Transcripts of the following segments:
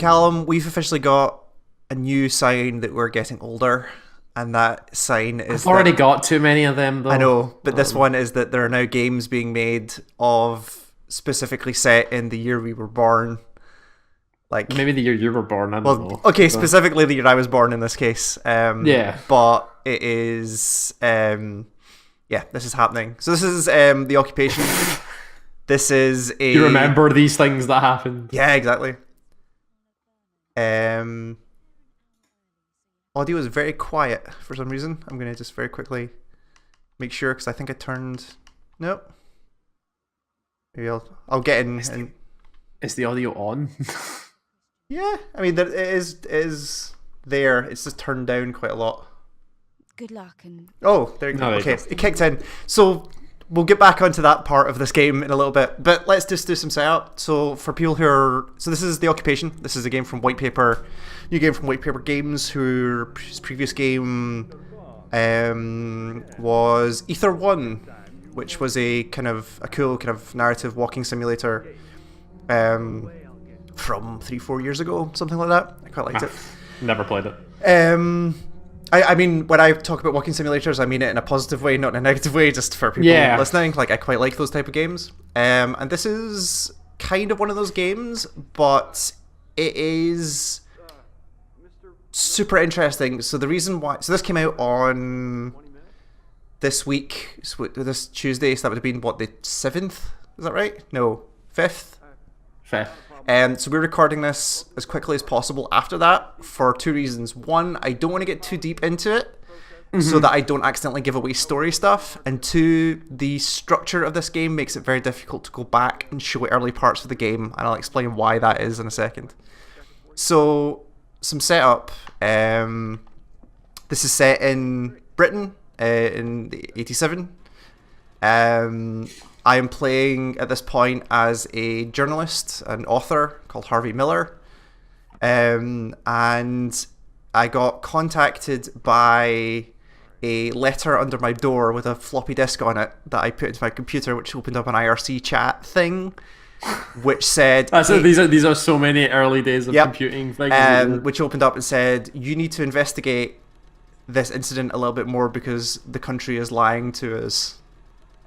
Callum, we've officially got a new sign that we're getting older, and that sign is I've already got too many of them, though. I know, but this one is that there are now games being made of specifically set in the year we were born. Like maybe the year you were born, I don't know. Okay, specifically the year I was born in this case. Yeah. But it is... yeah, this is happening. So this is The Occupation. This is a... You remember these things that happened. Yeah, exactly. Audio is very quiet for some reason. I'm going to just very quickly make sure, because I think I turned... Nope. Maybe I'll get in and... Is the audio on? Yeah, I mean, it is there. It's just turned down quite a lot. Good luck and... Oh, there you go. No, Okay, it kicked in. So we'll get back onto that part of this game in a little bit, but let's just do some setup. So for people who are... So this is The Occupation. This is a game from White Paper, new game from White Paper Games, whose previous game was Ether 1, which was a cool kind of narrative walking simulator from 3-4 years ago, something like that. I quite liked it. Never played it. I mean, when I talk about walking simulators, I mean it in a positive way, not in a negative way, just for people listening. Like, I quite like those type of games. And this is kind of one of those games, but it is super interesting. So the reason why... So this came out on this week, so this Tuesday, so that would have been, what, the 7th? Is that right? No, 5th? Fair. So we're recording this as quickly as possible after that for two reasons. One, I don't want to get too deep into it so that I don't accidentally give away story stuff. And two, the structure of this game makes it very difficult to go back and show early parts of the game, and I'll explain why that is in a second. So, some setup. This is set in Britain in the 87. I am playing at this point as a journalist, an author called Harvey Miller, and I got contacted by a letter under my door with a floppy disk on it that I put into my computer, which opened up an IRC chat thing, which said... These are so many early days of computing things. Which opened up and said, you need to investigate this incident a little bit more because the country is lying to us.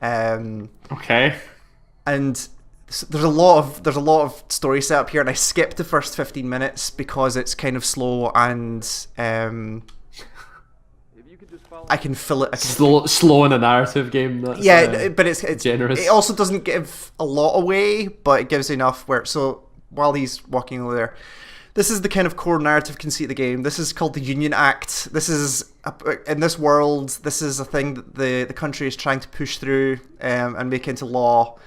Okay. And there's a lot of story set up here, and I skipped the first 15 minutes because it's kind of slow, and I can fill it. Slow in a narrative game. That's, but it's generous. It also doesn't give a lot away, but it gives enough where. So while he's walking over there, this is the kind of core narrative conceit of the game. This is called the Union Act. This is, in this world, this is a thing that the country is trying to push through and make into law.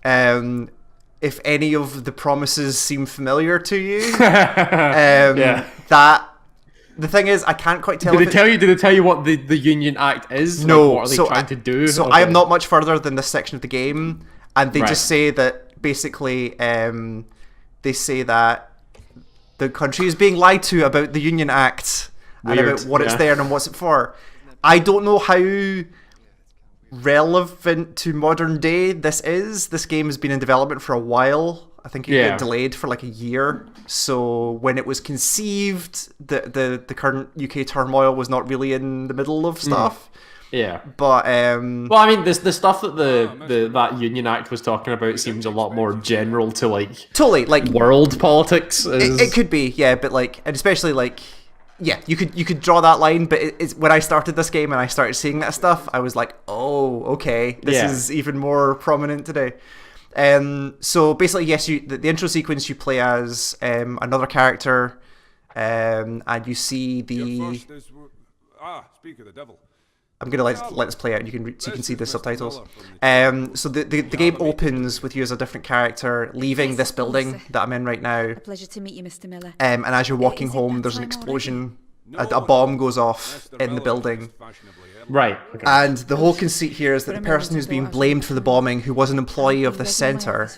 If any of the promises seem familiar to you, that... The thing is, I can't quite tell. Did they tell you what the Union Act is? No. Like, what are they trying to do? So I am not much further than this section of the game, and they just say that basically, they say that the country is being lied to about the Union Act and about what it's there and what's it for. I don't know how relevant to modern day this is. This game has been in development for a while. I think it got delayed for like a year. So when it was conceived, the current UK turmoil was not really in the middle of stuff. Yeah. But well, I mean, the stuff that that Union Act was talking about seems a lot more general to totally world politics. It could be, yeah, but and especially you could draw that line, but it's when I started this game and I started seeing that stuff, I was like, oh, okay, this is even more prominent today. So basically, yes, the intro sequence, you play as another character, and you see the. Speak of the devil. I'm gonna let this play out. You can see the subtitles. So the game opens with you as a different character leaving this building that I'm in right now. A pleasure to meet you, Mr. Miller. And as you're walking home, there's an explosion. A bomb goes off in the building. Right. Okay. And the whole conceit here is that the person who's being blamed for the bombing, who was an employee of the centre,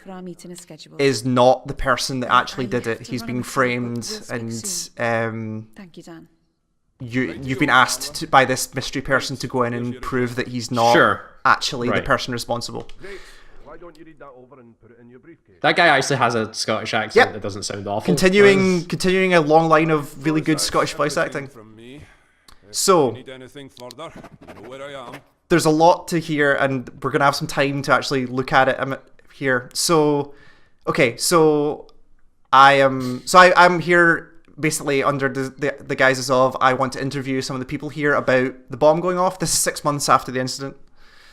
is not the person that actually did it. He's being framed, and Thank you, Dan. You've been asked by this mystery person to go in and prove that he's not actually the person responsible. Why don't you read that over and put it in your briefcase? That guy actually has a Scottish accent. Yep. That doesn't sound awful. Continuing a long line of really good Scottish voice Everything acting. From me. If So- you need anything further, you know where I am. There's a lot to hear, and we're gonna have some time to actually look at it here. So, okay, so I'm here basically under the guises of I want to interview some of the people here about the bomb going off. This is 6 months after the incident.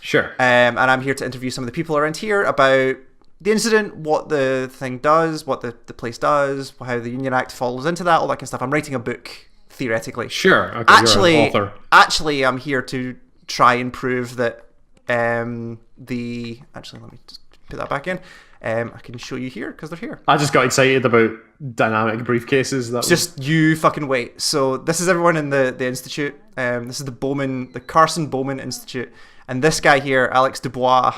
Sure. And I'm here to interview some of the people around here about the incident, what the thing does, what the place does, how the Union Act follows into that, all that kind of stuff. I'm writing a book, theoretically. Sure. Okay, you're an author. Actually, I'm here to try and prove that actually, let me just put that back in. I can show you here because they're here. I just got excited about dynamic briefcases. Just you fucking wait. So this is everyone in the institute. This is the Carson Bowman Institute, and this guy here, Alex Dubois,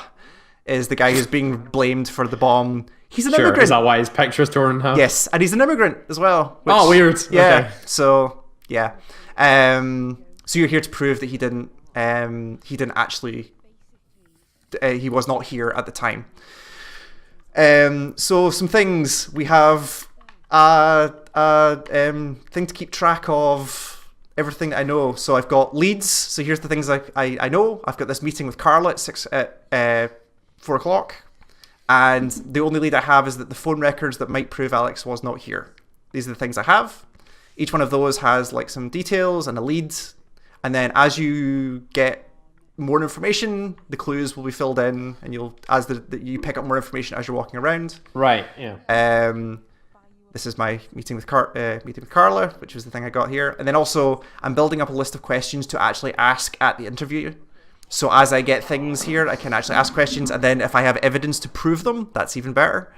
is the guy who's being blamed for the bomb. He's an immigrant. Is that why his picture's torn in half? Yes, and he's an immigrant as well. Oh, weird. Yeah. Okay. So yeah. So you're here to prove that he didn't actually. He was not here at the time. So some things we have thing to keep track of everything that I know. So I've got leads. So here's the things I know. I've got this meeting with Carla at 4 o'clock, and the only lead I have is that the phone records that might prove Alex was not here. These are the things I have. Each one of those has like some details and a lead, and then as you get more information, the clues will be filled in, and you pick up more information as you're walking around. Right. Yeah. This is my meeting with Carla, which was the thing I got here, and then also I'm building up a list of questions to actually ask at the interview. So as I get things here, I can actually ask questions, and then if I have evidence to prove them, that's even better.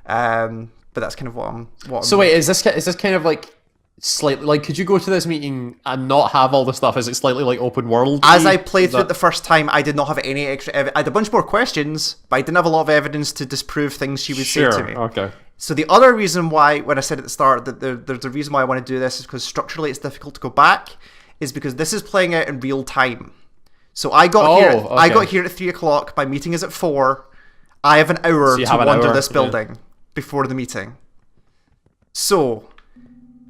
But that's kind of what I'm. So wait, is this kind of like slightly like, could you go to this meeting and not have all the stuff? Is it slightly like open world? As I played through it the first time, I did not have any extra I had a bunch more questions, but I didn't have a lot of evidence to disprove things she would say to me. Okay. So the other reason why, when I said at the start that there's a reason why I want to do this is because structurally it's difficult to go back, is because this is playing out in real time. So I got here at 3 o'clock. My meeting is at 4. I have an hour to wander this building before the meeting. So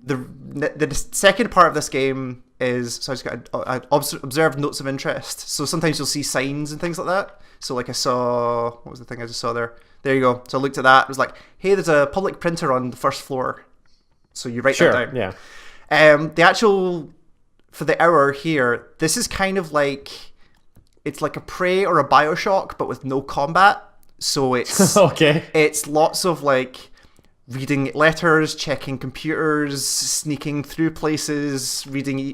the second part of this game is, so I just got observed notes of interest. So sometimes you'll see signs and things like that. So like I saw, what was the thing I just saw there? There you go. So I looked at that. It was like, hey, there's a public printer on the first floor. So you write that down. Yeah. The actual, for the hour here, this is kind of like, it's like a Prey or a Bioshock, but with no combat. So it's okay. It's lots of like reading letters, checking computers, sneaking through places, reading,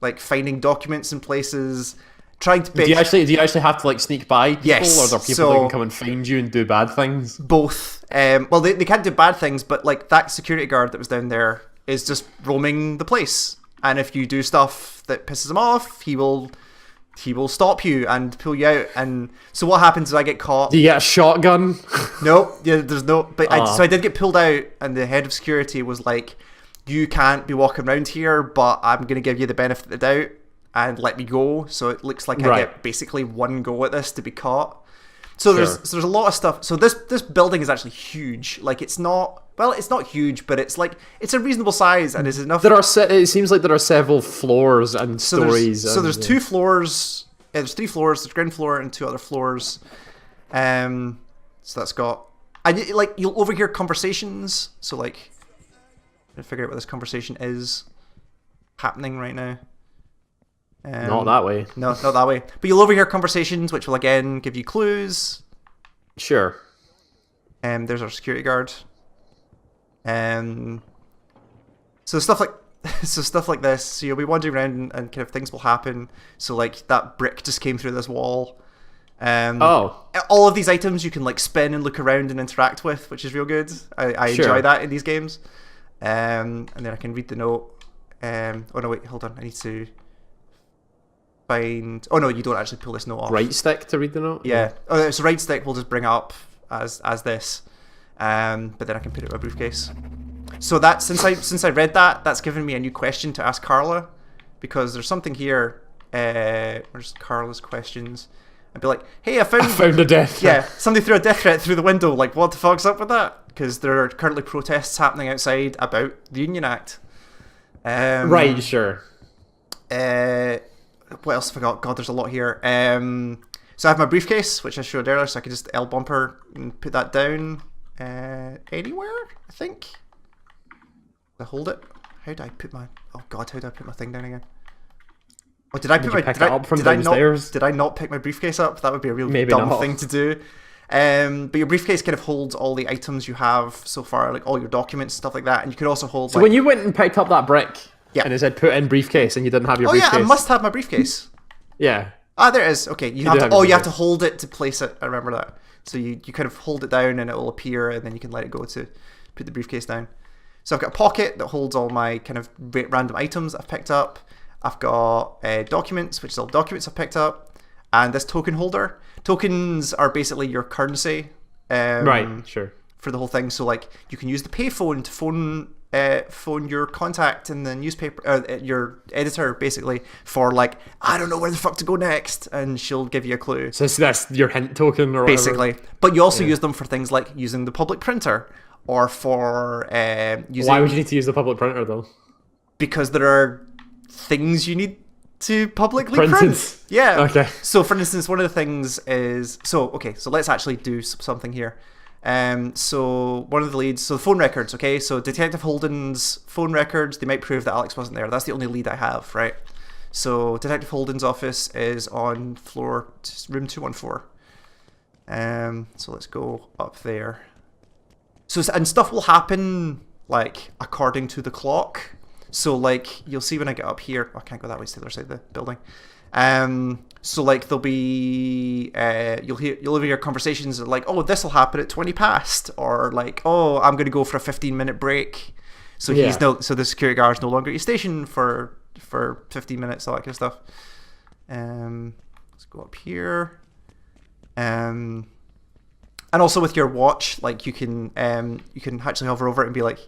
like finding documents in places, trying to. Do you actually have to like sneak by people, yes, or are there people that can come and find you and do bad things? Both. Well, they can't do bad things, but like that security guard that was down there is just roaming the place, and if you do stuff that pisses him off, he will stop you and pull you out. And so what happens is I get caught. Do you get a shotgun? No, there's no. But so I did get pulled out, and the head of security was like, "You can't be walking around here, but I'm going to give you the benefit of the doubt and let me go." So it looks like I get basically one go at this to be caught. So there's a lot of stuff. So this building is actually huge. Like it's not huge, but it's a reasonable size and is enough. It seems like there are several floors and stories. There's 2 floors. There's 3 floors. There's ground floor and 2 other floors. So that's got, and like you'll overhear conversations. So like, I'm trying to figure out what this conversation is happening right now. Not that way. No, not that way. But you'll overhear conversations, which will again give you clues. Sure. There's our security guard. So stuff like this. So you'll be wandering around and kind of things will happen. So like that brick just came through this wall. All of these items you can like spin and look around and interact with, which is real good. I enjoy that in these games. And then I can read the note. Oh no, wait, hold on. I need to find. Oh no, you don't actually pull this note off. Right stick to read the note. Yeah. Oh, so right stick will just bring it up as this. But then I can put it in my briefcase. So that since I read that, that's given me a new question to ask Carla, because there's something here. Where's Carla's questions? and be like, "Hey, I found a death threat." Yeah, somebody threw a death threat through the window. Like, what the fuck's up with that? Because there are currently protests happening outside about the Union Act. Right, sure. What else have I got? God, there's a lot here. So I have my briefcase, which I showed earlier, so I can just L bumper and put that down anywhere, I think. I hold it. How do I put my... Oh god, how do I put my thing down again? Oh, did I put my... Did I not pick my briefcase up? That would be a real dumb thing to do. But your briefcase kind of holds all the items you have so far, like all your documents and stuff like that, and you could also hold... So when you went and picked up that brick, and it said put in briefcase, and you didn't have your briefcase... Oh yeah, I must have my briefcase. Yeah. Ah, there it is. Okay, you have to hold it to place it. I remember that. So you kind of hold it down and it will appear, and then you can let it go to put the briefcase down. So I've got a pocket that holds all my kind of random items I've picked up. I've got documents, which is all documents I've picked up, and this token holder. Tokens are basically your currency. Right, sure. For the whole thing. So like you can use the payphone to phone your contact in the newspaper, your editor, basically, for like, I don't know where the fuck to go next, and she'll give you a clue. So that's your hint token or whatever? Basically. But you also use them for things like using the public printer, or for using... Why would you need to use the public printer, though? Because there are things you need to publicly print. Yeah. Okay. So, for instance, one of the things is... So let's actually do something here. So one of the leads, so the phone records, okay, so Detective Holden's phone records, they might prove that Alex wasn't there. That's the only lead I have, right? So Detective Holden's office is on room 214. So let's go up there. So, and stuff will happen like according to the clock. So like you'll see when I get up here, I can't go that way, it's the other side of the building. So like there'll be you'll overhear conversations that like, oh, this will happen at 20 past, or like, oh, I'm going to go for a 15-minute break. So so the security guard's no longer at your station for 15 minutes, all that kind of stuff. Let's go up here. And also with your watch, like you can actually hover over it and be like,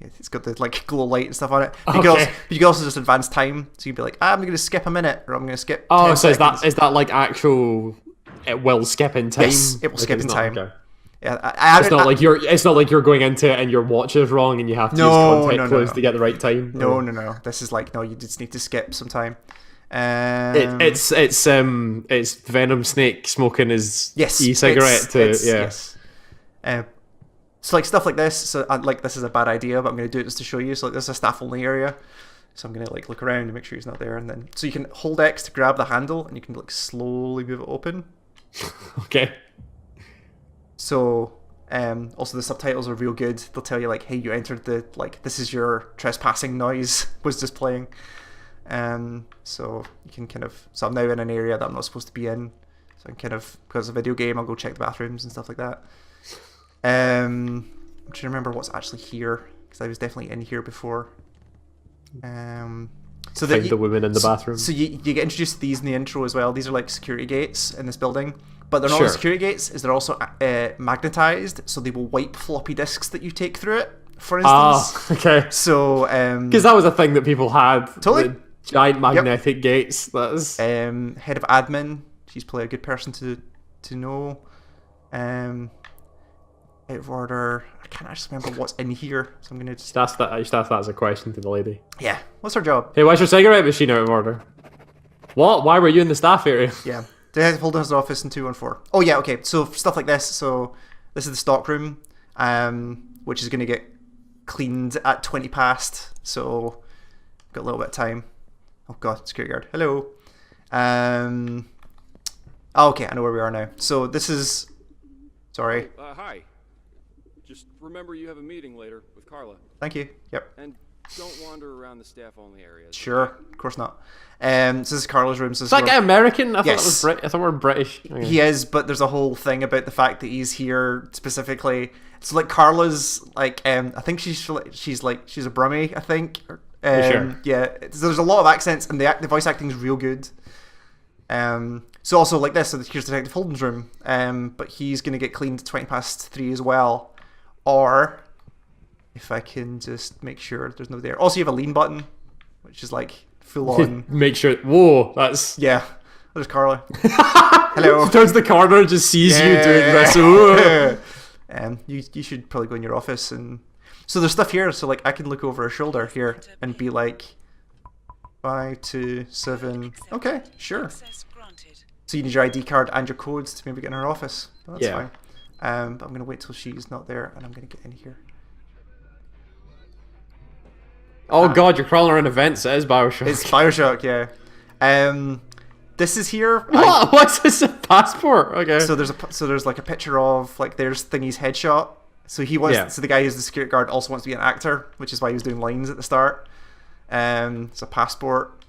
it's got the like glow light and stuff on it. But you can also just advance time, so you'd be like, I'm going to skip a minute, or I'm going to skip 10 seconds. Is that like actual? It will skip in time. Yes, it will skip in time. Okay. Yeah, it's not like you're going into it and your watch is wrong and you have to use contact clues to get the right time. No. This is like, no, you just need to skip some time. It's Venom Snake smoking his e-cigarette Yes. So like stuff like this. So like this is a bad idea, but I'm going to do it just to show you. So like this is a staff only area. So I'm going to like look around and make sure he's not there, and then so you can hold X to grab the handle, and you can like slowly move it open. Okay. So also the subtitles are real good. They'll tell you like, hey, you entered the this is your trespassing noise was just playing. So you can kind of, so I'm now in an area that I'm not supposed to be in, so I'm kind of, because of a video game, I'll go check the bathrooms and stuff like that. I'm trying to remember what's actually here, because I was definitely in here before. So find the women in the bathroom. So you get introduced to these in the intro as well. These are like security gates in this building, but they're not security gates, is they're also magnetized, so they will wipe floppy disks that you take through it, for instance. Okay. So because that was a thing that people had. Totally. The giant magnetic gates. That's head of admin. She's probably a good person to know. Out of order. I can't actually remember what's in here, so I'm gonna just ask that. I just ask that as a question to the lady. Yeah. What's her job? Hey, why's your cigarette machine out of order? What? Why were you in the staff area? Yeah. Detective Holden's office in 214. Oh yeah. Okay. So stuff like this. So this is the stock room, which is gonna get cleaned at 20 past. So got a little bit of time. Oh god, security guard. Hello. Okay, I know where we are now. So this is... Sorry. Hi. Just remember you have a meeting later with Carla. Thank you. Yep. And don't wander around the staff-only areas. Sure, of course not. So this is Carla's room. So is that guy American? I thought it was I thought we were British. Okay. He is, but there's a whole thing about the fact that he's here specifically. So like Carla's like, I think she's a Brummie, I think. Sure. Yeah, so there's a lot of accents, and the voice acting is real good. So also like this, so here's Detective Holden's room, but he's going to get cleaned 20 past 3 as well. Or, if I can just make sure there's nobody there. Also, you have a lean button, which is like full on. Make sure. Whoa, that's... Yeah. there's Carla. Hello. Turns the corner and just sees you doing this. Ooh. You should probably go in your office and. So there's stuff here. So like I can look over her shoulder here and be like, 527. Okay, sure. So you need your ID card and your codes to maybe get in her office. Well, that's fine. But I'm going to wait till she's not there and I'm going to get in here. Oh god, you're crawling around events. It is Bioshock. It's Bioshock, yeah. This is here. What? What's this? A passport? Okay. So there's like a picture of like there's Thingy's headshot. So he wants. So the guy who's the security guard also wants to be an actor, which is why he was doing lines at the start. It's a passport,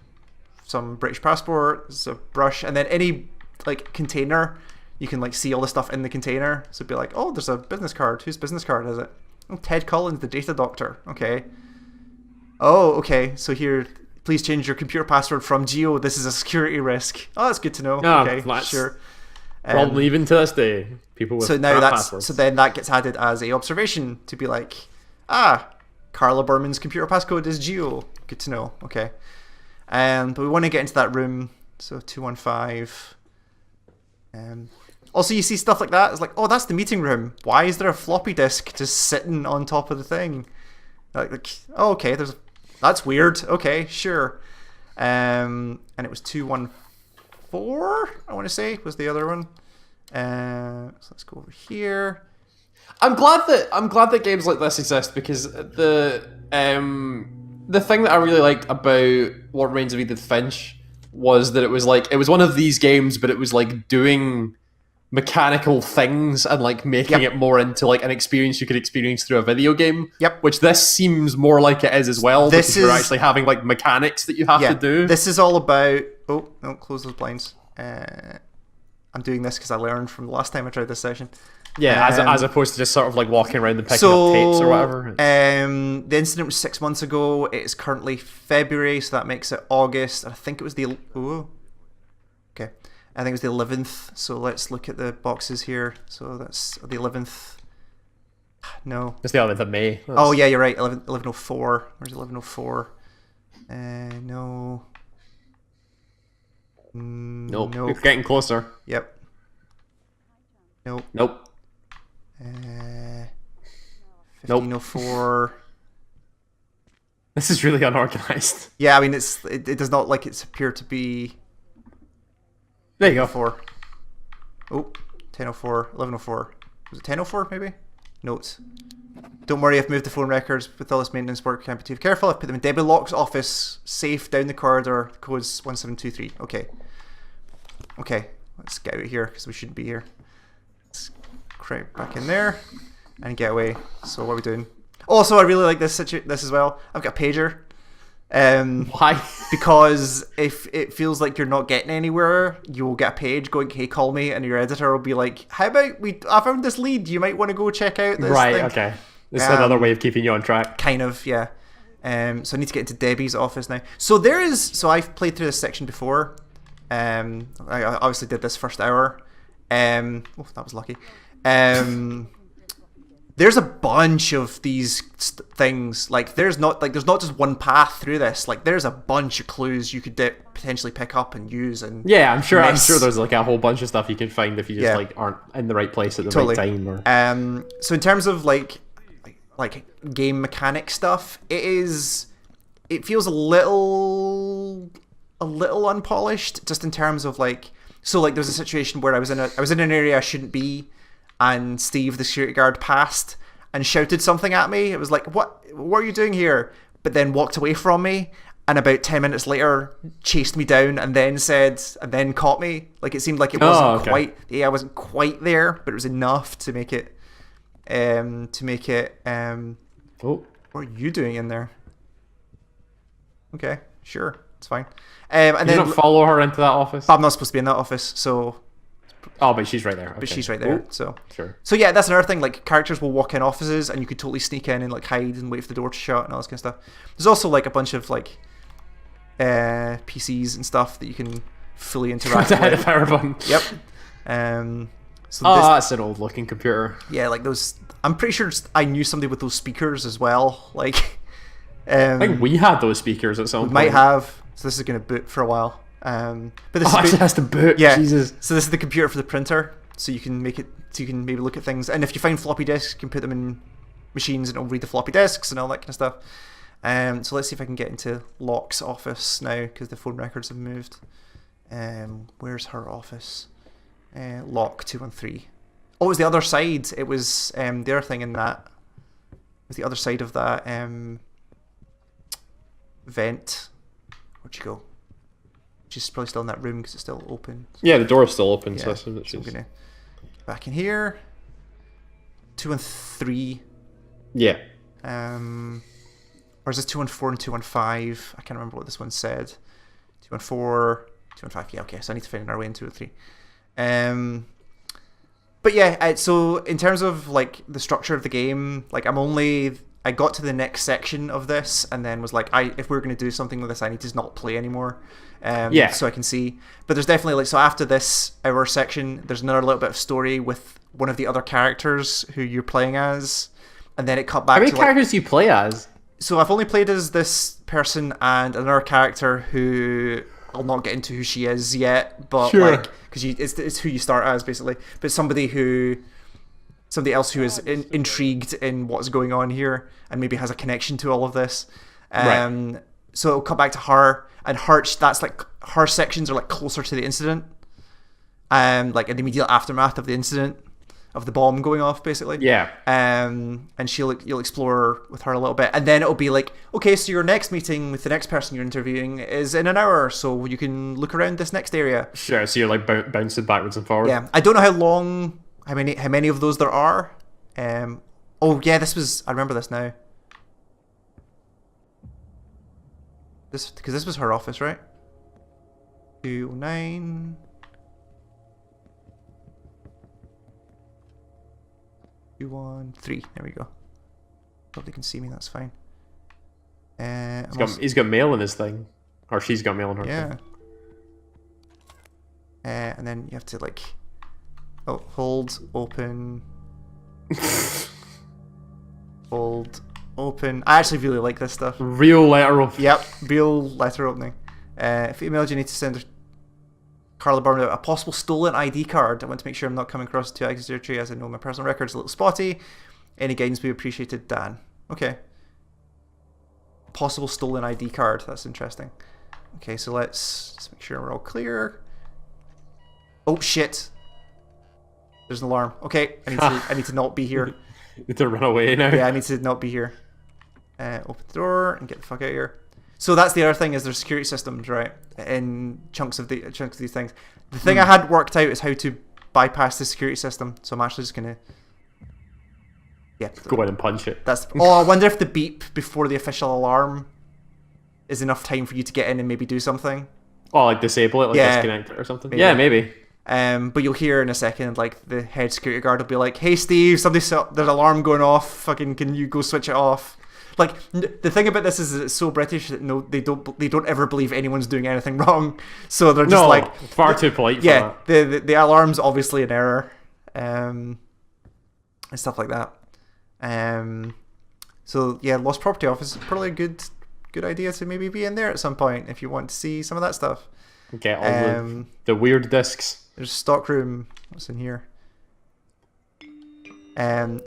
some British passport. It's a brush, and then any like container, you can like see all the stuff in the container. So it'd be like, oh, there's a business card. Whose business card is it? Oh, Ted Collins, the data doctor. Okay. Oh, okay. So here, please change your computer password from Geo. This is a security risk. Oh, that's good to know. Oh, okay, sure. Probably even to this day, people with passwords. So then that gets added as a observation to be like, Carla Berman's computer passcode is Geo. Good to know. Okay. But we want to get into that room. So 215. Also, you see stuff like that. It's like, oh, that's the meeting room. Why is there a floppy disk just sitting on top of the thing? Like oh, okay. That's weird. Okay, sure. And it was 214. I want to say was the other one. So let's go over here. I'm glad that games like this exist because the thing that I really liked about What Remains of Edith Finch was that it was one of these games, but it was like doing mechanical things and like making it more into like an experience you could experience through a video game. Yep. Which this seems more like it is as well. Because you're actually having like mechanics that you have to do. This is all about. Oh no! Close those blinds. I'm doing this because I learned from the last time I tried this session. Yeah, as opposed to just sort of like walking around and picking up tapes or whatever. The incident was 6 months ago. It is currently February, so that makes it August. I think it was the. Okay. I think it was the 11th. So let's look at the boxes here. So that's the 11th. No. It's the 11th of May. Oh yeah, you're right. 1104. Where's 1104? No. Nope. You're getting closer. Yep. Nope. 1504. This is really unorganized. Yeah, I mean it does not like it's appear to be. There you go. 4. Oh, 1004, 1104. Was it 1004 maybe? Notes. Don't worry, I've moved the phone records with all this maintenance work. Can't be too careful. I've put them in Debbie Locke's office, safe down the corridor. The code's 1723. Okay, let's get out of here because we shouldn't be here. Let's creep back in there and get away. So what are we doing? Also, I really like this as well. I've got a pager. Why? Because if it feels like you're not getting anywhere, you'll get a page going, "Hey, call me," and your editor will be like, "How about I found this lead. You might want to go check out this Right. thing." Okay. This is another way of keeping you on track. Kind of, yeah. So I need to get into Debbie's office now. So I've played through this section before. I obviously did this first hour. Oh, that was lucky. There's a bunch of these things. Like there's not just one path through this. Like there's a bunch of clues you could potentially pick up and use. And yeah, I'm sure there's like a whole bunch of stuff you can find if you just like aren't in the right place at the right time. Or so in terms of like game mechanic stuff, it feels a little unpolished, just in terms of like, so like there's a situation where I was in an area I shouldn't be, and Steve, the security guard, passed and shouted something at me. It was like, what are you doing here? But then walked away from me, and about 10 minutes later chased me down and then caught me. Like it seemed like it wasn't quite. Yeah, I wasn't quite there, but it was enough to make it. What are you doing in there? Okay, sure, it's fine. And you don't follow her into that office? I'm not supposed to be in that office, so. Oh, but she's right there. Okay. But she's right there. Ooh. So sure. So yeah, that's another thing. Like characters will walk in offices, and you could totally sneak in and like hide and wait for the door to shut and all this kind of stuff. There's also like a bunch of like PCs and stuff that you can fully interact with. Yep. So that's an old looking computer. Yeah, like those. I'm pretty sure I knew somebody with those speakers as well. Like, I think we had those speakers at some point. Might have. So this is going to boot for a while. But this actually has to boot. Yeah. Jesus. So this is the computer for the printer, so you can make it. So you can maybe look at things, and if you find floppy disks, you can put them in machines, and it'll read the floppy disks and all that kind of stuff. So let's see if I can get into Locke's office now, because the phone records have moved. Where's her office? Locke 213. Oh, it was the other side. It was the other thing in that. It was the other side of that vent. Where'd you go? She's probably still in that room because it's still open. Yeah, the door is still open, Yeah, so I assume that so I'm she's... gonna back in here. 2 and 3. Yeah. Or is this 2 and 4 and 2 and 5? I can't remember what this one said. 2 and 4, 2 and 5. Yeah, okay. So I need to find our way in 2 and 3. But yeah, so in terms of like the structure of the game, like I got to the next section of this and then was like, if we're going to do something with this, I need to not play anymore. So I can see. But there's definitely like, so after this hour section, there's another little bit of story with one of the other characters who you're playing as, and then it cut back. How many to characters do you play as? So I've only played as this person and another character who I'll not get into who she is yet, but Sure. like because it's who you start as basically. But somebody else who is intrigued in what's going on here and maybe has a connection to all of this. Right. So it'll come back to her, and that's like her sections are like closer to the incident, like in the immediate aftermath of the incident of the bomb going off, basically. Yeah. And you'll explore with her a little bit, and then it'll be like, okay, so your next meeting with the next person you're interviewing is in an hour, so you can look around this next area. Sure. So you're like bouncing backwards and forwards. Yeah, I don't know how many of those there are. Oh yeah, I remember this now. Because this was her office, right? 209. 213. There we go. Hope they can see me. That's fine. He's got mail in his thing, or she's got mail in her yeah. thing. And then you have to like, hold, open, hold, open. I actually really like this stuff. Real letter of... Yep, real letter opening. If you emailed, you need to send Carla Barman a possible stolen ID card. I want to make sure I'm not coming across too accidentally, as I know my personal record's a little spotty. Any guidance would be appreciated, Dan. Okay. Possible stolen ID card. That's interesting. Okay, so let's make sure we're all clear. Oh shit! There's an alarm. Okay, I need to not be here. You need to run away now. Yeah, I need to not be here. Open the door and get the fuck out of here. So that's the other thing, is there's security systems, right? In chunks of these things. The thing I hadn't worked out is how to bypass the security system. So I'm actually just gonna Go in and punch it. I wonder if the beep before the official alarm is enough time for you to get in and maybe do something. Oh, like disable it, like disconnect it or something. Maybe. Yeah, maybe. But you'll hear in a second, like the head security guard will be like, "Hey, Steve, there's an alarm going off. Fucking, can you go switch it off?" Like the thing about this is it's so British that they don't ever believe anyone's doing anything wrong. So they're just far too polite for that. The alarm's obviously an error, and stuff like that. So yeah, Lost Property Office is probably a good idea to maybe be in there at some point if you want to see some of that stuff. Get all the weird discs. There's a stockroom. What's in here?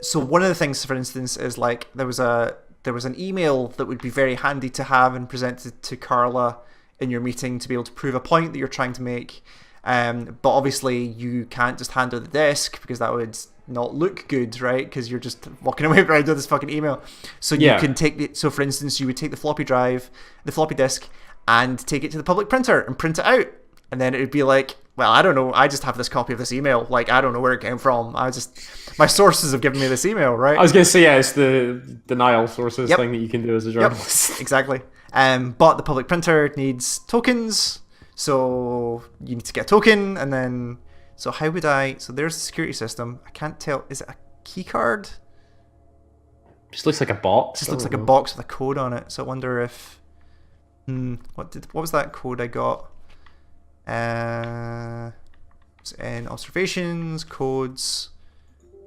So one of the things, for instance, is like there was an email that would be very handy to have and presented to Carla in your meeting to be able to prove a point that you're trying to make. But obviously you can't just hand her the disk because that would not look good, right? Because you're just walking away around with this fucking email. So you can so for instance, you would take the floppy disk, and take it to the public printer and print it out. And then it would be like, well, I don't know, I just have this copy of this email. Like, I don't know where it came from. My sources have given me this email, right? I was going to say, yeah, it's the denial sources thing that you can do as a journalist. Yep, exactly. But the public printer needs tokens, so you need to get a token, and then... So how would so there's the security system. I can't tell, is it a key card? Just looks like a box. Just looks like a box with a code on it, so I wonder if... what was that code I got? It's in observations, codes,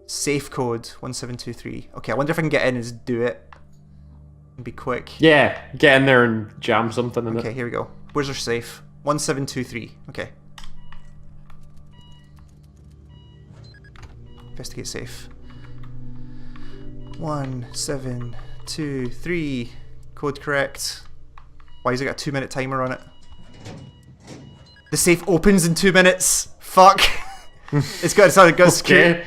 safe code 1723. Okay, I wonder if I can get in and just do it and be quick. Yeah, get in there and jam something in it. Okay, here we go. Where's our safe? 1723. Okay. Investigate safe. 1723. Code correct. Why has it got a 2-minute timer on it? The safe opens in 2 minutes. Fuck. It's got security.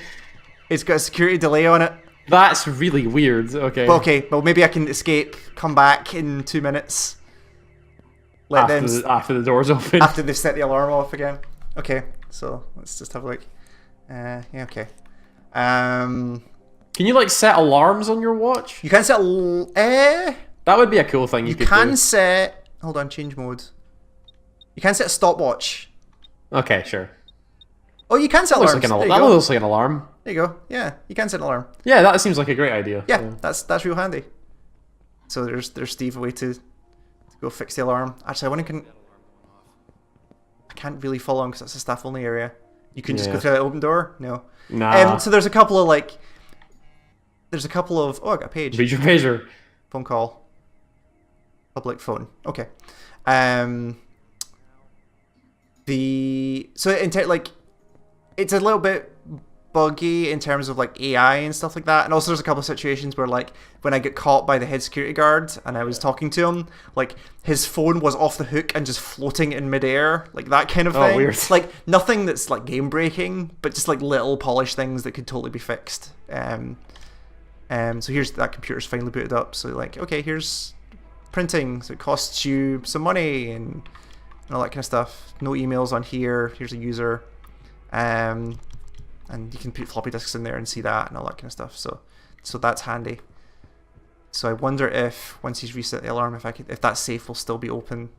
It's got a security delay on it. That's really weird. Okay. Okay, well maybe I can escape, come back in 2 minutes. After the door's open. After they've set the alarm off again. Okay, so let's just have a look. Yeah, okay. Can you like set alarms on your watch? You can set. That would be a cool thing you could can do. set. Hold on, change mode. You can set a stopwatch. Okay, sure. Oh, you can set alarms. That looks like an alarm. There you go. Yeah, you can set an alarm. Yeah, that seems like a great idea. Yeah, that's real handy. So there's Steve a way to go fix the alarm. Actually, I want to. I can't really follow him because that's a staff only area. You can just go through that open door. No. Nah. So there's a couple of like. There's a couple of. Oh, I got a page. Read your pager. Phone call. Public phone. Okay. Like, it's a little bit buggy in terms of like AI and stuff like that, and also there's a couple of situations where like when I get caught by the head security guard and I was talking to him, like his phone was off the hook and just floating in midair, like that kind of thing. Weird. Like nothing that's like game breaking, but just like little polished things that could totally be fixed. So here's that computer's finally booted up. So like, okay, here's printing, so it costs you some money and all that kind of stuff. No emails on here. Here's a user, and you can put floppy disks in there and see that and all that kind of stuff. So that's handy. So I wonder if once he's reset the alarm, if that safe will still be open.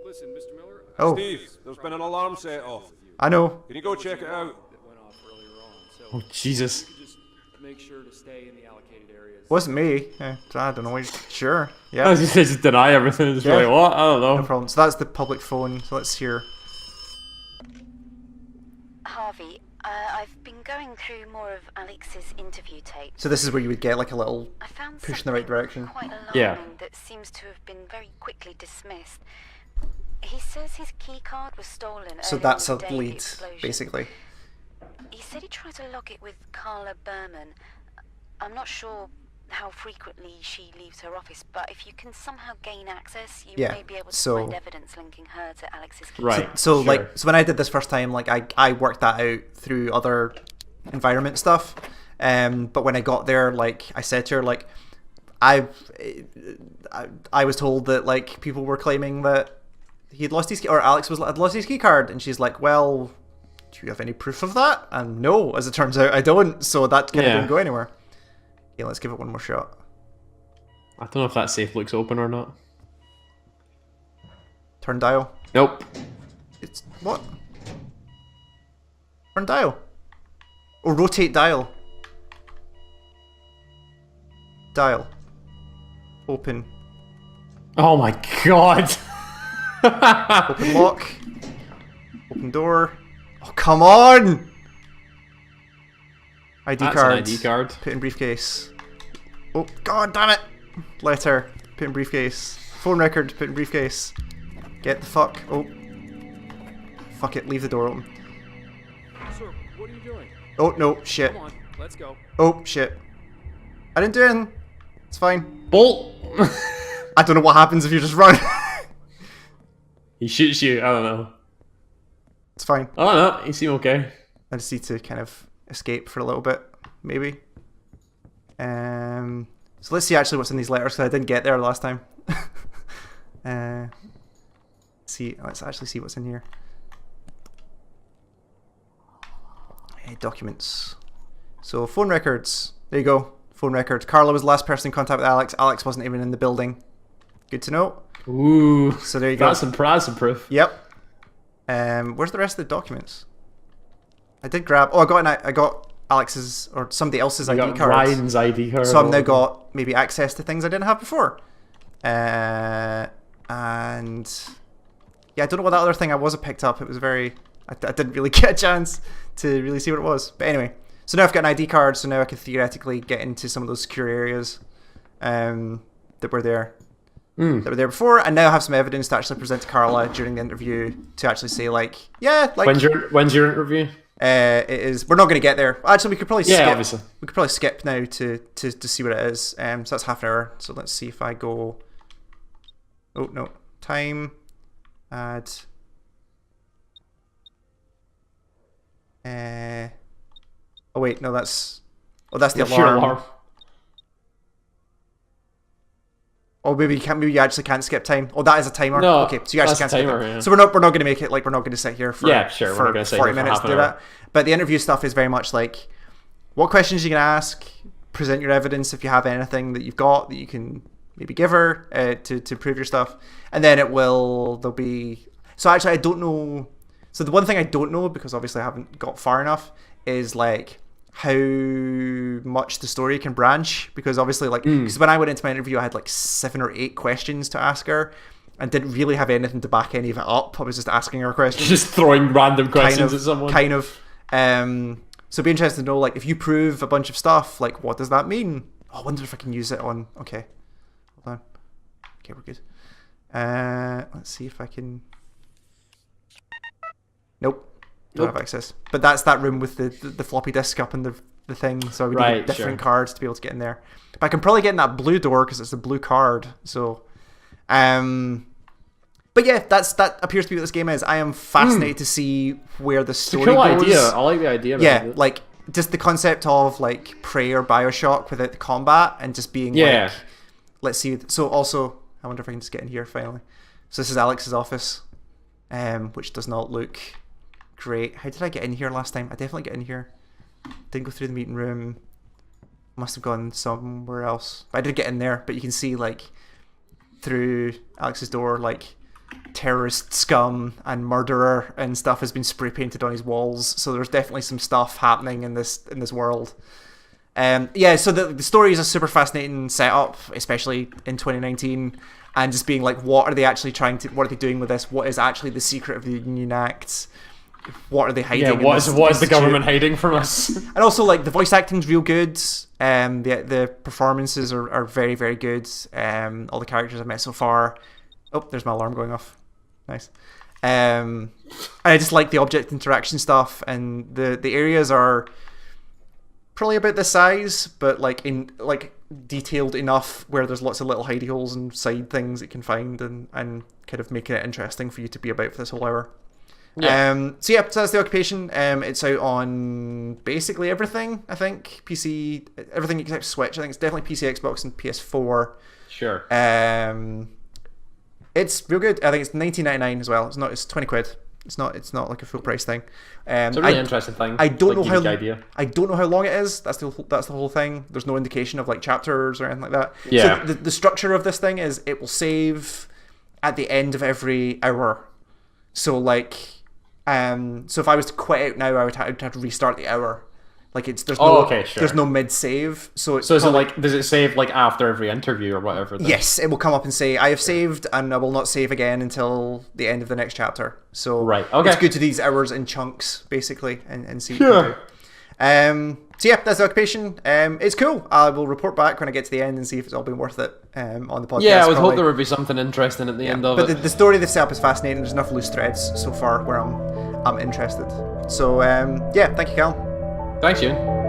Listen, Mr. Miller. Oh, Steve, there's been an alarm set off. I know. Can you go check it out? That went off earlier on. So Oh Jesus. just make sure to stay in the allocated areas. Wasn't me. I don't know. Sure. I Yeah. was just deny everything. Just Yeah. like, what? I don't know. No problem. So that's the public phone. So let's hear. Harvey, I've been going through more of Alex's interview tape. So this is where you would get like a little I found push in the right something direction. quite alarming Yeah. that seems to have been very quickly dismissed. He says his key card was stolen. So earlier that's a in the day of the lead, explosion. basically. He said he tried to log it with Carla Berman. I'm not sure how frequently she leaves her office, but if you can somehow gain access, you Yeah, may be able to so- find evidence linking her to Alex's key. Right. So sure. like, so when I did this first time, like I worked that out through other environment stuff. But when I got there, like I said to her, like I was told that like people were claiming that he'd lost his key, or Alex had lost his key card, and she's like, well, do you have any proof of that? And no, as it turns out, I don't. So that kind of didn't go anywhere. Yeah, let's give it one more shot. I don't know if that safe looks open or not. Turn dial. Nope. It's what? Turn dial. Or rotate dial. Dial. Open. Oh my god. Open lock. Open door. Oh, come on! ID That's card. an ID card. Put in briefcase. Oh, god damn it! Letter. Put in briefcase. Phone record. Put in briefcase. Get the fuck. Oh. Fuck it. Leave the door open. Sir, what are you doing? Oh, no. Shit. Come on, let's go. Oh, shit. I didn't do anything. It's fine. Bolt. I don't know what happens if you just run. He shoots you. I don't know. It's fine. I don't know. You seem okay. I just need to kind of escape for a little bit, maybe. So let's see actually what's in these letters, because I didn't get there last time. Let's actually see what's in here. Documents. So phone records. There you go. Phone records. Carla was the last person in contact with Alex. Alex wasn't even in the building. Good to know. Ooh. So there you go. That's some proof. Yep. Where's the rest of the documents? I did grab. Oh, I got Alex's or somebody else's ID card. Ryan's ID card. So I've now got maybe access to things I didn't have before. And yeah, I don't know what that other thing I was picked up. It was very. I didn't really get a chance to really see what it was. But anyway, so now I've got an ID card. So now I can theoretically get into some of those secure areas that were there. that were there before, and now have some evidence to actually present to Carla during the interview to actually say like, yeah, like when's your interview? It is. We're not going to get there. Actually, we could probably skip. Obviously. We could probably skip now to see what it is. So that's half an hour. So let's see if I go. Oh no, time. Add. Oh wait, no, that's. Oh, that's the alarm. Oh, maybe you can't. Maybe you actually can't skip time. Oh, that is a timer. No, okay, so you actually can't skip timer, time. Yeah. So we're not going to make it like we're not going to sit here for we're not going to sit 40 here minutes for to half do an hour. that. But the interview stuff is very much like, what questions you can ask, present your evidence if you have anything that you've got that you can maybe give her to prove your stuff, and then there'll be. So actually, I don't know. So the one thing I don't know, because obviously I haven't got far enough, is like how much the story can branch, because obviously like because when I went into my interview I had like 7 or 8 questions to ask her and didn't really have anything to back any of it up. I was just asking her questions, just throwing random questions at someone, so it'd be interesting to know, like, if you prove a bunch of stuff, like, what does that mean? Oh, I wonder if I can use it on. Okay, hold on. Okay, we're good. Let's see if I can. Nope. Don't have access. But that's that room with the floppy disk up and the thing, so I would need different cards to be able to get in there. But I can probably get in that blue door because it's a blue card. So, but yeah, that appears to be what this game is. I am fascinated to see where the story goes. It's a cool idea. I like the idea. Yeah, like just the concept of like Prey or Bioshock without the combat and just being like, let's see. So also, I wonder if I can just get in here finally. So this is Alex's office, which does not look great. How did I get in here last time? I definitely get in here. Didn't go through the meeting room. Must have gone somewhere else. But I did get in there. But you can see like through Alex's door, like terrorist scum and murderer and stuff has been spray painted on his walls. So there's definitely some stuff happening in this world. Yeah. So the story is a super fascinating setup, especially in 2019. And just being like, what are they actually what are they doing with this? What is actually the secret of the Union Act? What are they hiding? Yeah, what is the government hiding from us? And also, like, the voice acting's real good. The performances are very, very good. All the characters I've met so far. Oh, there's my alarm going off. Nice. And I just like the object interaction stuff, and the areas are probably about this size, but like detailed enough where there's lots of little hidey holes and side things that you can find, and kind of making it interesting for you to be about for this whole hour. Yeah. So that's The Occupation. It's out on basically everything, I think. PC, everything except Switch. I think it's definitely PC, Xbox, and PS4. Sure. It's real good. I think it's $19.99 as well. It's 20 quid. It's not like a full price thing. It's a really interesting thing. I don't know how idea. I don't know how long it is. That's the whole thing. There's no indication of like chapters or anything like that. Yeah. So the structure of this thing is it will save at the end of every hour. So like, so if I was to quit out now, I would have to restart the hour. Like there's no mid save. So is it like, does it save like after every interview or whatever? Then? Yes, it will come up and say I have saved and I will not save again until the end of the next chapter. So okay. It's good to do these hours in chunks basically and see what you can do. So yeah, that's The Occupation. It's cool. I will report back when I get to the end and see if it's all been worth it on the podcast. Yeah, I would hope there would be something interesting at the end of it. But the story they've set up is fascinating. There's enough loose threads so far where I'm interested. So yeah, thank you, Cal. Thanks, Euan.